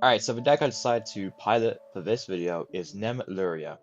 Alright, so the deck I decided to pilot for this video is NEMLERIA.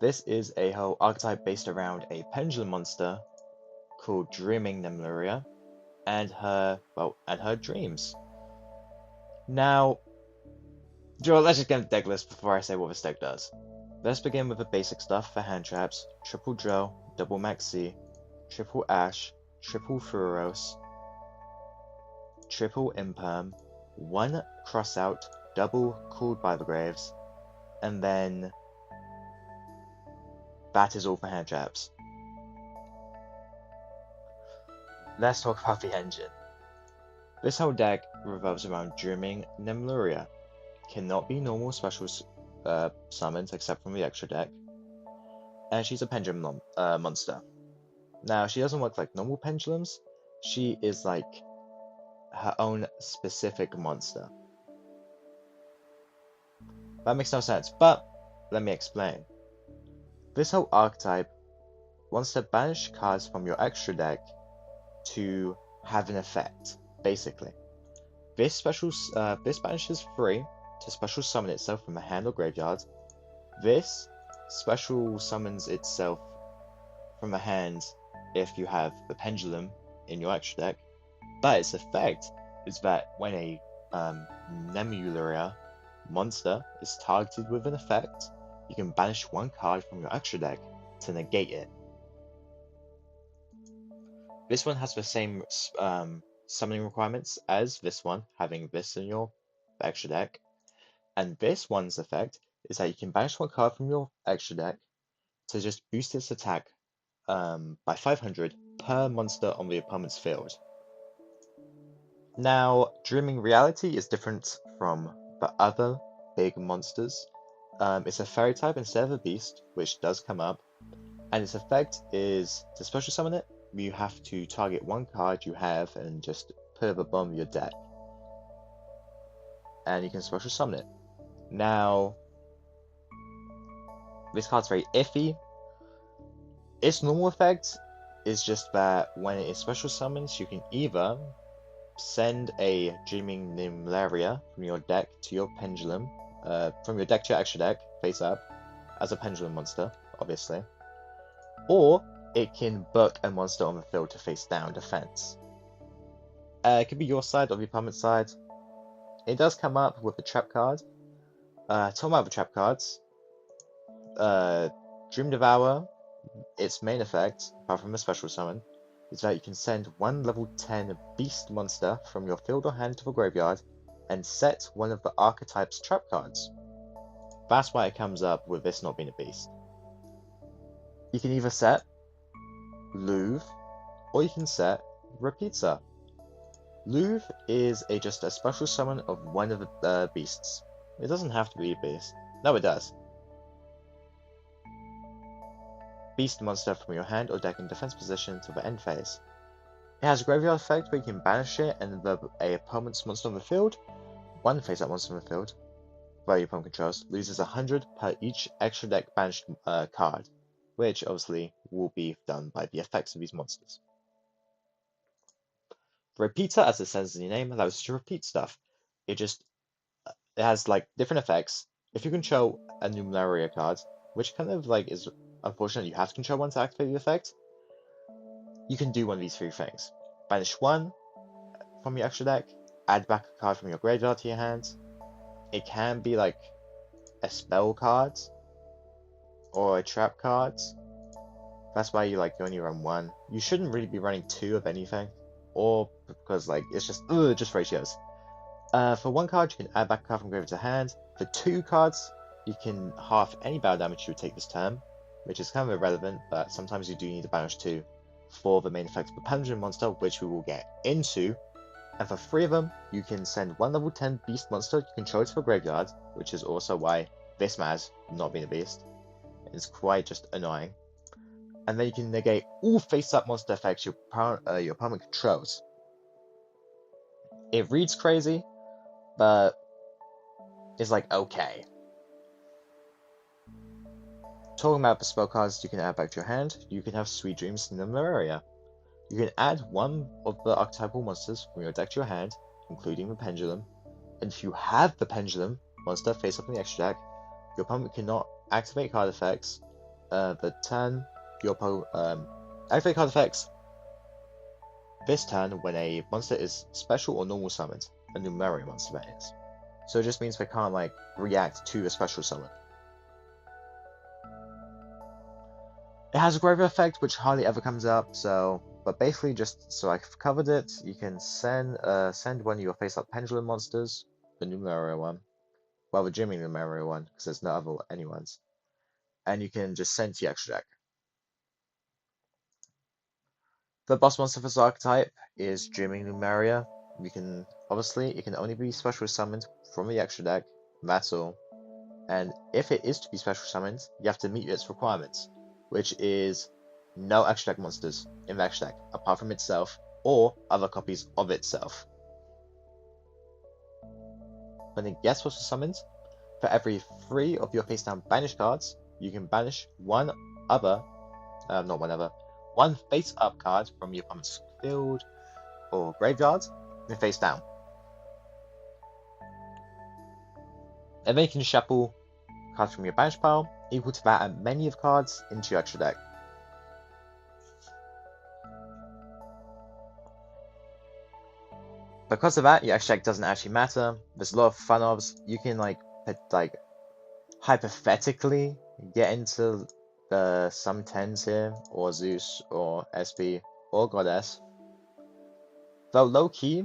This is a whole archetype based around a pendulum monster called Dreaming NEMLERIA and her dreams. Now, Joel, let's just get the deck list before I say what this deck does. Let's begin with the basic stuff for hand traps: triple Drill, double Maxi, triple Ash, triple Furos, triple Imperm, one Crossout, double Called by the Graves, and then that is all for hand traps. Let's talk about the engine. This whole deck revolves around Dreaming NEMLERIA. Cannot be normal special summons except from the extra deck. And she's a pendulum monster. Now, she doesn't work like normal pendulums. She is like her own specific monster. That makes no sense, but let me explain. This whole archetype wants to banish cards from your extra deck to have an effect, basically. This banishes free to special summon itself from a hand or graveyard. This special summons itself from a hand if you have the pendulum in your extra deck. But its effect is that when a NEMLERIA monster is targeted with an effect, you can banish one card from your extra deck to negate it. This one has the same summoning requirements as this one, having this in your extra deck. And this one's effect is that you can banish one card from your extra deck to just boost its attack by 500 per monster on the opponent's field. Now, Dreaming Reality is different from the other big monsters. It's a fairy type instead of a beast, which does come up, and its effect is to special summon it, you have to target one card you have and just put it at the bottom of your deck. And you can special summon it. Now, this card's very iffy. Its normal effect is just that when it is special summons, you can either send a Dreaming NEMLERIA from your deck to your pendulum, from your deck to your extra deck, face up, as a pendulum monster, obviously. Or it can book a monster on the field to face down defense. It could be your side or the opponent's side. It does come up with a trap card. Talking about the trap cards, Dream Devour, its main effect, apart from a special summon, is that you can send one level 10 beast monster from your field or hand to the graveyard and set one of the archetype's trap cards. That's why it comes up with this not being a beast. You can either set Louvre, or you can set Repeater. Louvre is just a special summon of one of the beasts. It doesn't have to be a beast. No, it does. Beast monster from your hand or deck in defense position to the end phase. It has a graveyard effect where you can banish it and a opponent's monster on the field, one face-up monster on the field, that your opponent controls, loses 100 per each extra deck banished card, which obviously will be done by the effects of these monsters. The Repeater, as it says in the name, allows you to repeat stuff. It has like different effects. If you control a NEMLERIA card, which kind of like is unfortunate, you have to control one to activate the effect, you can do one of these three things. Banish one from your extra deck, add back a card from your graveyard to your hand. It can be like a spell card or a trap card. That's why you only run one. You shouldn't really be running two of anything, or because it's just ratios. For one card, you can add back a card from graveyard to hand. For two cards, you can half any battle damage you would take this turn, which is kind of irrelevant, but sometimes you do need to banish two for the main effect of the pendulum monster, which we will get into. And for three of them, you can send one level 10 beast monster you control to the graveyard, which is also why this has not been a beast. It's quite just annoying. And then you can negate all face-up monster effects your opponent controls. It reads crazy, but it's okay. Talking about the spell cards you can add back to your hand, you can have Sweet Dreams NEMLERIA. You can add one of the archetypal monsters from your deck to your hand, including the pendulum, And if you have the Pendulum monster face up in the extra deck, your opponent cannot activate card effects. The turn your opponent activate card effects this turn when a monster is special or normal summoned, a Numerian monster that is. So it just means they can't like react to a special summon. It has a graveyard effect which hardly ever comes up, but basically just so I've covered it, you can send one of your face up Pendulum monsters, the Numeria one, well the Jimmy Numeria one, because there's no other anyone's, and you can just send to the extra deck. The boss monster for this archetype is Jimmy Numeria. It can only be special summoned from the extra deck, that's all. And if it is to be special summoned, you have to meet its requirements, which is no extra deck monsters in the extra deck, apart from itself or other copies of itself. When it gets special summoned, for every 3 of your face down banished cards, you can banish one face up card from your opponent's field or graveyard and face down. And then you can shuffle cards from your banish pile equal to that and many of cards into your extra deck. Because of that, your extra deck doesn't actually matter. There's a lot of fun ofs. You can like hypothetically get into the some 10s here, or Zeus, or SP, or Goddess. Though low key,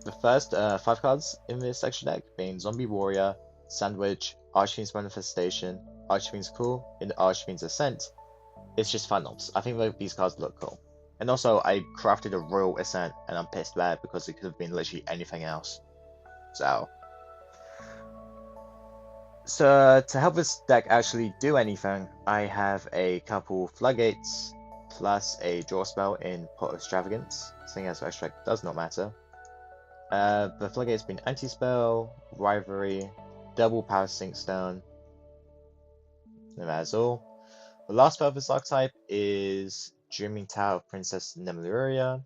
the first 5 cards in this extra deck being Zombie Warrior, Sandwich, Archfiend's Manifestation, Archfiend's Cool, and Archfiend's Ascent, it's just fun ops. I think these cards look cool. And also, I crafted a Royal Ascent, and I'm pissed bad because it could have been literally anything else. So to help this deck actually do anything, I have a couple Floodgates, plus a draw spell in Pot of Extravagance, seeing as extra deck does not matter. The Floodgates being Anti-Spell, Rivalry, Double Power Sink Stone, and that is all. The last spell of this archetype is Dreaming Tower of Princess NEMLERIA.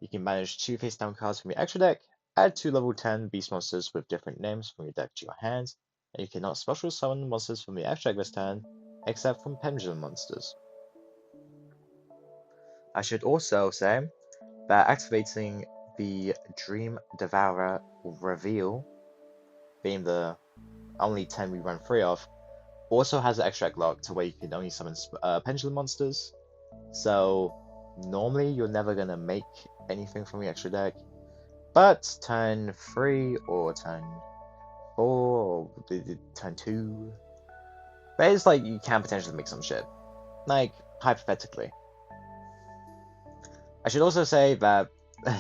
You can manage 2 face down cards from your extra deck, add 2 level 10 beast monsters with different names from your deck to your hand, and you cannot special summon monsters from the extra deck this turn, except from Pendulum monsters. I should also say that activating the Dream Devourer Reveal, being the only 10 we run 3 of, also has an extra deck lock to where you can only summon Pendulum monsters. So normally you're never gonna make anything from the extra deck, but turn 3 or turn 4 or turn 2, but it's like you can potentially make some shit, like hypothetically. I should also say that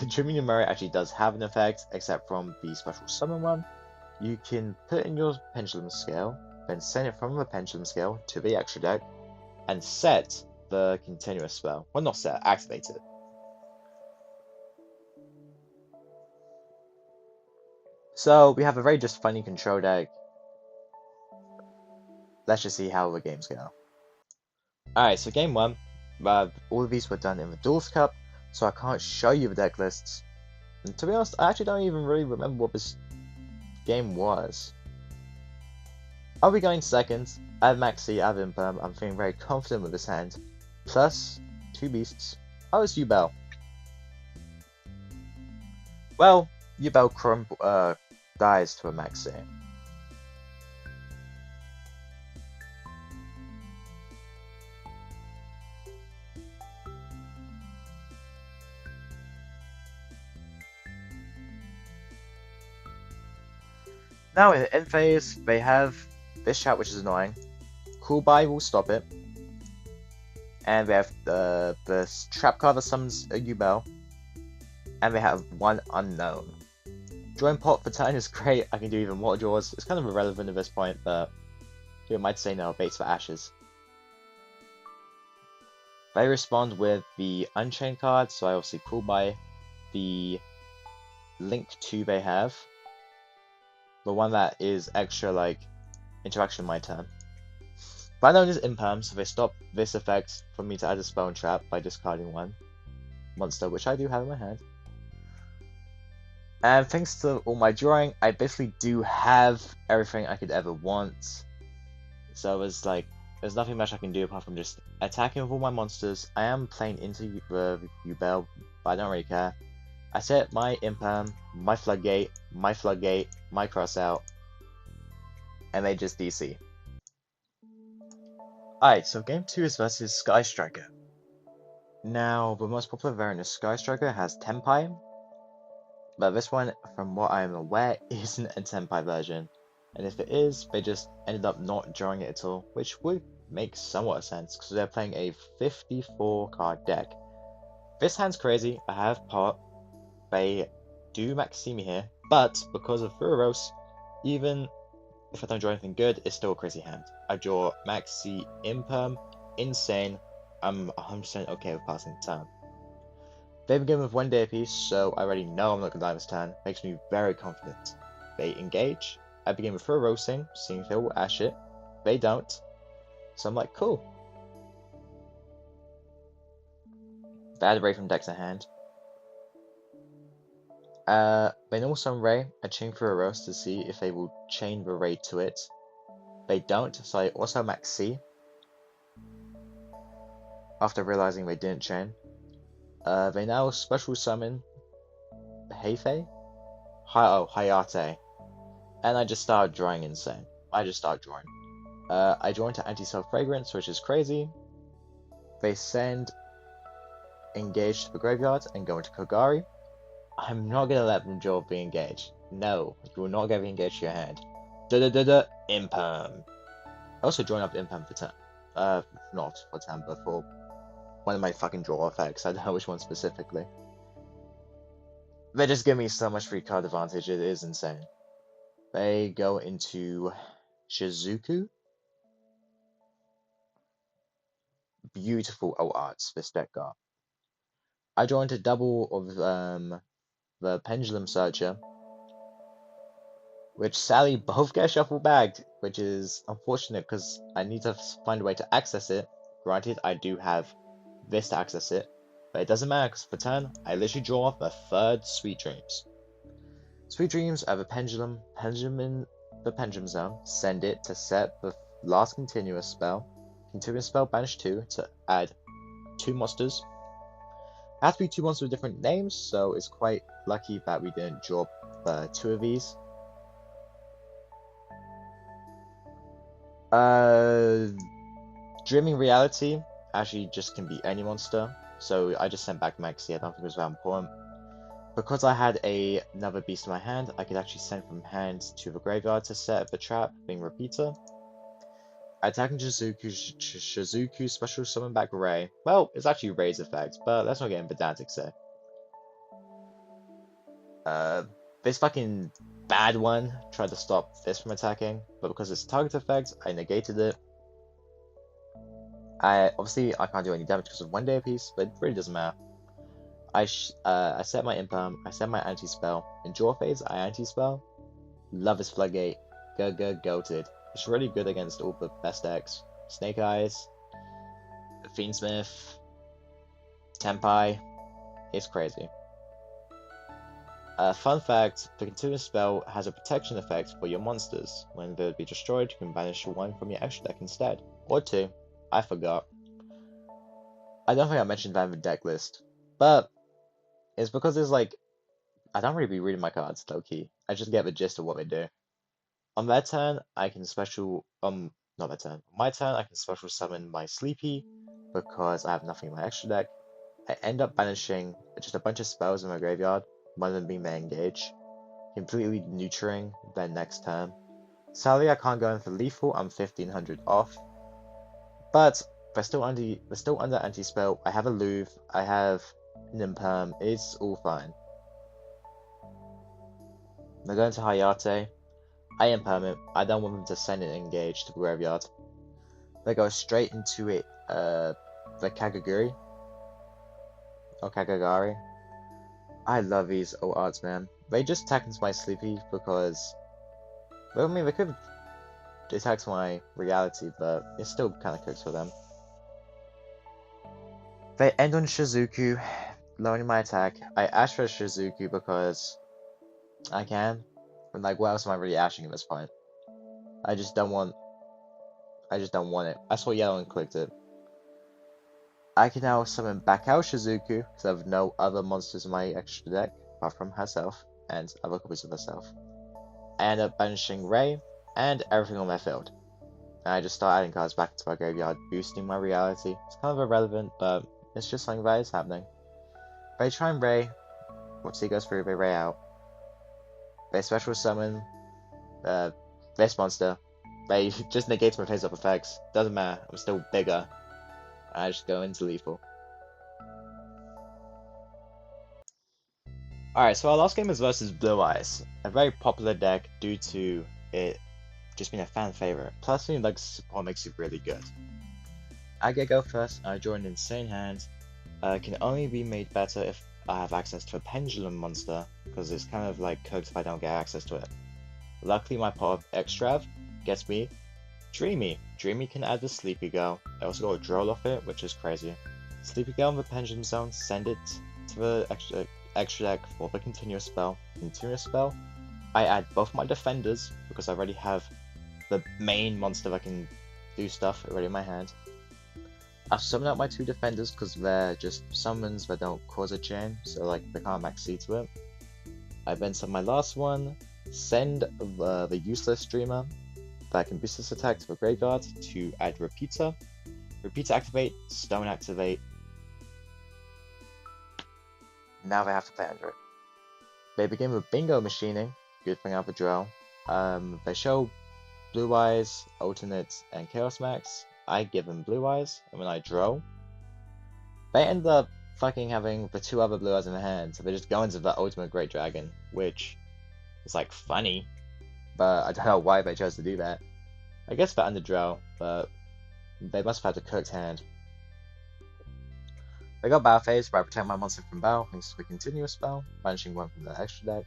Dreaming Numeria actually does have an effect, except from the special summon one. You can put in your Pendulum Scale, then send it from the Pendulum Scale to the extra deck, and set the continuous spell. Well, not set, activate it. So we have a very just funny control deck. Let's just see how the games go. Alright, so game 1, all of these were done in the Duels Cup, so I can't show you the deck lists. And to be honest, I actually don't even really remember what this game was. I'll be going second. I have Maxi, I have Imperm. I'm feeling very confident with this hand. Plus 2 beasts. Oh, it's Yubel. Well, Yubel dies to a Maxi. Now in end phase, they have this chat, which is annoying. Cool Buy will stop it. And they have the trap card that summons a Yubel. And they have 1 unknown. Drawing Pot for turn is great. I can do even more draws. It's kind of irrelevant at this point, but you might say no, Baits for Ashes. They respond with the Unchained card, so I obviously Cool Buy the Link 2 they have. The one that is extra, like, interaction my turn. But known as Imperm, so they stop this effect for me to add a spell and trap by discarding 1 monster, which I do have in my hand. And thanks to all my drawing, I basically do have everything I could ever want. So it's like, there's nothing much I can do apart from just attacking with all my monsters. I am playing into the Ubel, but I don't really care. I set my Imperm, my Floodgate, my Crossout, and they just DC. Alright, so game 2 is versus Sky Striker. Now, the most popular variant of Sky Striker has Tenpai, but this one, from what I'm aware, isn't a Tenpai version. And if it is, they just ended up not drawing it at all, which would make somewhat of sense, because they're playing a 54 card deck. This hand's crazy, I have pot, they do max see me here, but because of Furos, even if I don't draw anything good, it's still a crazy hand. I draw max C Imperm, insane, I'm 100% okay with passing the turn. They begin with 1 day apiece, so I already know I'm not gonna die this turn, makes me very confident. They engage, I begin with Furo Roasting, seeing if they will ash it. They don't, so I'm like, cool. They add Ray from decks in hand. They normal summon Ray, I chain Furo Roast to see if they will chain the Ray to it. They don't, so I also max C. After realizing they didn't chain. They now special summon Heifei? Hayate. And I just started drawing insane. I draw into Anti-Self Fragrance, which is crazy. They send Engage to the graveyard and go into Kogari. I'm not gonna let them draw be engaged. No, you will not get engaged to your hand. Imperm. I also join up Imperm for 10. Not for 10, but for one of my fucking draw effects. I don't know which one specifically. They just give me so much free card advantage, it is insane. They go into Shizuku. Beautiful alt arts this deck got. I draw into double of the Pendulum Searcher, which sadly both get shuffle bagged, which is unfortunate because I need to find a way to access it. Granted, I do have this to access it, but it doesn't matter because for turn, I literally draw off the third Sweet Dreams. Sweet Dreams have a pendulum in the Pendulum Zone, send it to set the last continuous spell banish 2 to add 2 monsters. It has to be 2 monsters with different names, so it's quite lucky that we didn't draw 2 of these. Dreaming Reality actually just can be any monster, so I just sent back Maxi. I don't think it was that important. Because I had another beast in my hand, I could actually send from hand to the graveyard to set up the trap, being Repeater. Attacking Shizuku special summon back Ray. Well, it's actually Ray's effect, but let's not get in pedantic say. This fucking bad one tried to stop this from attacking, but because it's target effect, I negated it. Obviously I can't do any damage because of 1 day apiece, but it really doesn't matter. I set my Imperm, I set my anti-spell. In draw phase, I anti-spell. Love his Floodgate. Goated. It's really good against all the best decks. Snake Eyes, Fiendsmith, Tenpai. It's crazy. Fun fact, the continuous spell has a protection effect for your monsters. When they be destroyed, you can banish 1 from your extra deck instead. Or 2. I forgot. I don't think I mentioned that in the deck list. But it's because there's like, I don't really be reading my cards, low key. I just get the gist of what they do. On that turn, I can special, not that turn. On my turn, I can special summon my Sleepy, because I have nothing in my extra deck. I end up banishing just a bunch of spells in my graveyard, one of them being my Engage, completely neutering their next turn. Sadly, I can't go in for lethal, I'm 1500 off. But, they're still under anti-spell, I have a Louvre, I have an Imperm, it's all fine. They're going to Hayate. I Imperm it, I don't want them to send it Engage to the graveyard. They go straight into it, the Kagaguri. Or Kagagari. I love these old arts, man. They just attack into my Sleepy because, well, I mean, they could attack my reality, but it still kind of cooks for them. They end on Shizuku, lowering my attack. I ash for Shizuku because I can. But like, what else am I really ashing at this point? I just don't want. I just don't want it. I saw yellow and clicked it. I can now summon back out Shizuku because I have no other monsters in my extra deck apart from herself and other copies of herself. I end up banishing Ray and everything on their field. And I just start adding cards back into my graveyard, boosting my reality. It's kind of irrelevant, but it's just something that is happening. They try and Ray. Once he goes through, they Ray out. They special summon this monster. They just negates my face-up effects. Doesn't matter, I'm still bigger. I just go into lethal. Alright, so our last game is versus Blue Eyes. A very popular deck due to it just being a fan favorite. Plus, like support makes it really good. I get go first, I draw an insane hand. Can only be made better if I have access to a pendulum monster, because it's kind of like cooked if I don't get access to it. Luckily, my pot of Extrav gets me Dreamy. Dreamy can add the Sleepy Girl. I also got a draw off it, which is crazy. Sleepy Girl in the Pendulum Zone, send it to the extra deck for the Continuous Spell. Continuous Spell, I add both my defenders, because I already have the main monster that can do stuff already in my hand. I've summoned out my two defenders because they're just summons that don't cause a chain, so like they can't max C to it. I then summon my last one, send the useless streamer that can boost this attack to the graveyard to add Repeater. Repeater activate, Stone activate. Now they have to play under it. They begin with Bingo Machining, good thing out of the draw. They show Blue Eyes, Alternate, and Chaos Max. I give them Blue Eyes, and when I draw, they end up fucking having the two other Blue Eyes in their hand, so they just go into the Ultimate Great Dragon, which is like funny, but I don't know why they chose to do that. I guess they're under draw, but they must have had a cooked hand. They got Battle Phase, where I protect my monster from battle thanks to a continuous spell, banishing one from the extra deck.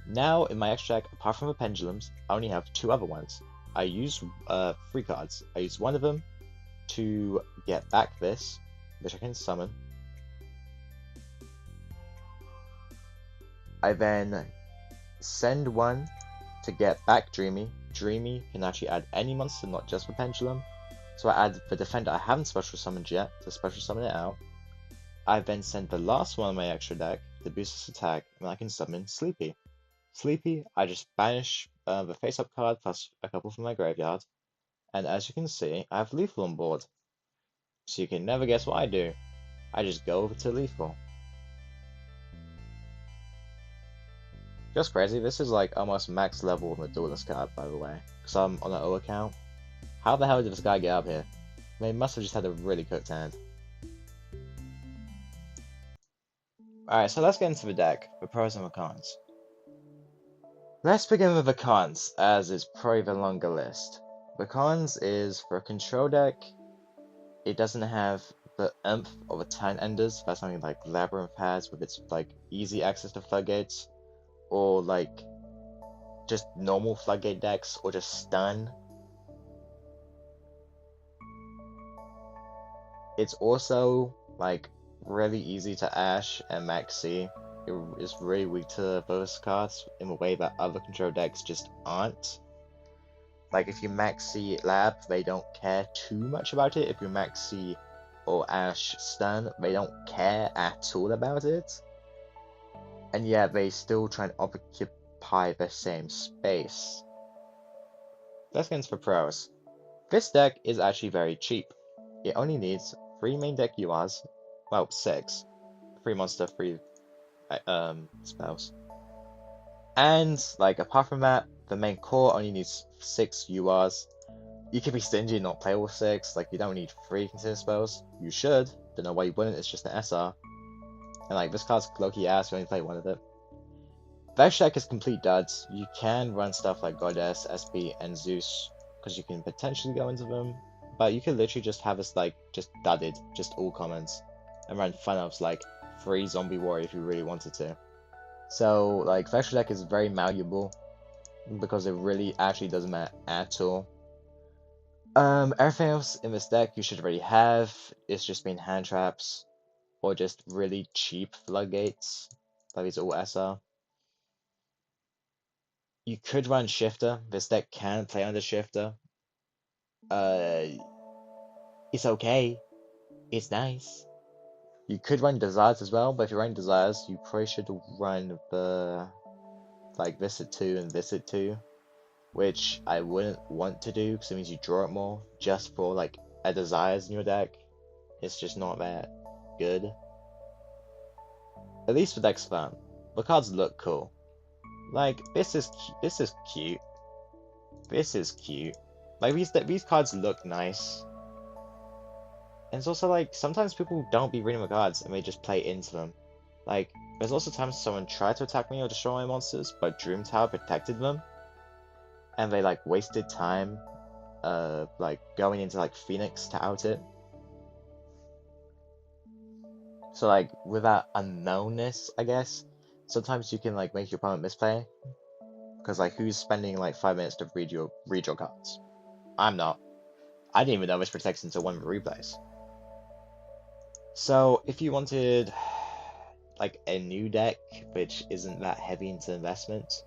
Now, in my extra deck, apart from the pendulums, I only have two other ones. I use 3 cards. I use one of them to get back this, which I can summon. I then send one to get back Dreamy. Dreamy can actually add any monster, not just the pendulum. So I add the defender I haven't special summoned yet to special summon it out. I then send the last one on my extra deck to boost this attack, and I can summon Sleepy. Sleepy, I just banish the face-up card plus a couple from my graveyard, and as you can see, I have Lethal on board. So you can never guess what I do. I just go over to Lethal. Just crazy, this is like almost max level on the Duelist card, by the way, because I'm on an O account. How the hell did this guy get up here? They must have just had a really cooked hand. Alright, so let's get into the deck, the pros and the cons. Let's begin with the cons, as it's probably the longer list. The cons is, for a control deck, it doesn't have the oomph of a Time Enders, that's something like Labyrinth has with its like easy access to floodgates, or like just normal floodgate decks, or just stun. It's also like really easy to Ash and Max C. It is really weak to those cards in a way that other control decks just aren't. Like if you Max C Lab, they don't care too much about it. If you Max C or Ash Stun, they don't care at all about it. And yet they still try and occupy the same space. Let's get into the pros. This deck is actually very cheap. It only needs 3 main deck URs, well 6, 3 monster, 3 spells. And like apart from that, the main core only needs 6 URs. You can be stingy and not play all 6, like you don't need 3 continuous spells. You should, don't know why you wouldn't, it's just an SR. And like this card's low-key ass, you only play one of it. Vex deck is complete duds. You can run stuff like Goddess, SP, and Zeus, because you can potentially go into them. But you could literally just have us like just dudded, just all commons, and run fun ups like 3 Zombie Warrior if you really wanted to. So like Vex deck is very malleable because it really actually doesn't matter at all. Everything else in this deck you should already have. It's just been hand traps or just really cheap floodgates. That is all SR. You could run Shifter. This deck can play under Shifter. Uh, it's okay. It's nice. You could run Desires as well, but if you're running Desires, you probably should run the like Visit 2 and Visit 2, which I wouldn't want to do because it means you draw it more just for like a Desires in your deck. It's just not that good. At least the deck's fun. The cards look cool. Like this is cute. This is cute. Like these cards look nice. And it's also like sometimes people don't be reading the cards and they just play into them. Like there's also times someone tried to attack me or destroy my monsters, but Dream Tower protected them, and they like wasted time, like going into like Phoenix to out it. So like with that unknownness, I guess sometimes you can like make your opponent misplay, because like who's spending like 5 minutes to read your cards? I'm not. I didn't even know this protects until one of the replays. So if you wanted like a new deck which isn't that heavy into investments,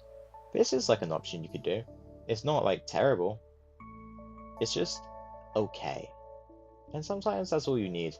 this is like an option you could do. It's not like terrible. It's just okay. And sometimes that's all you need.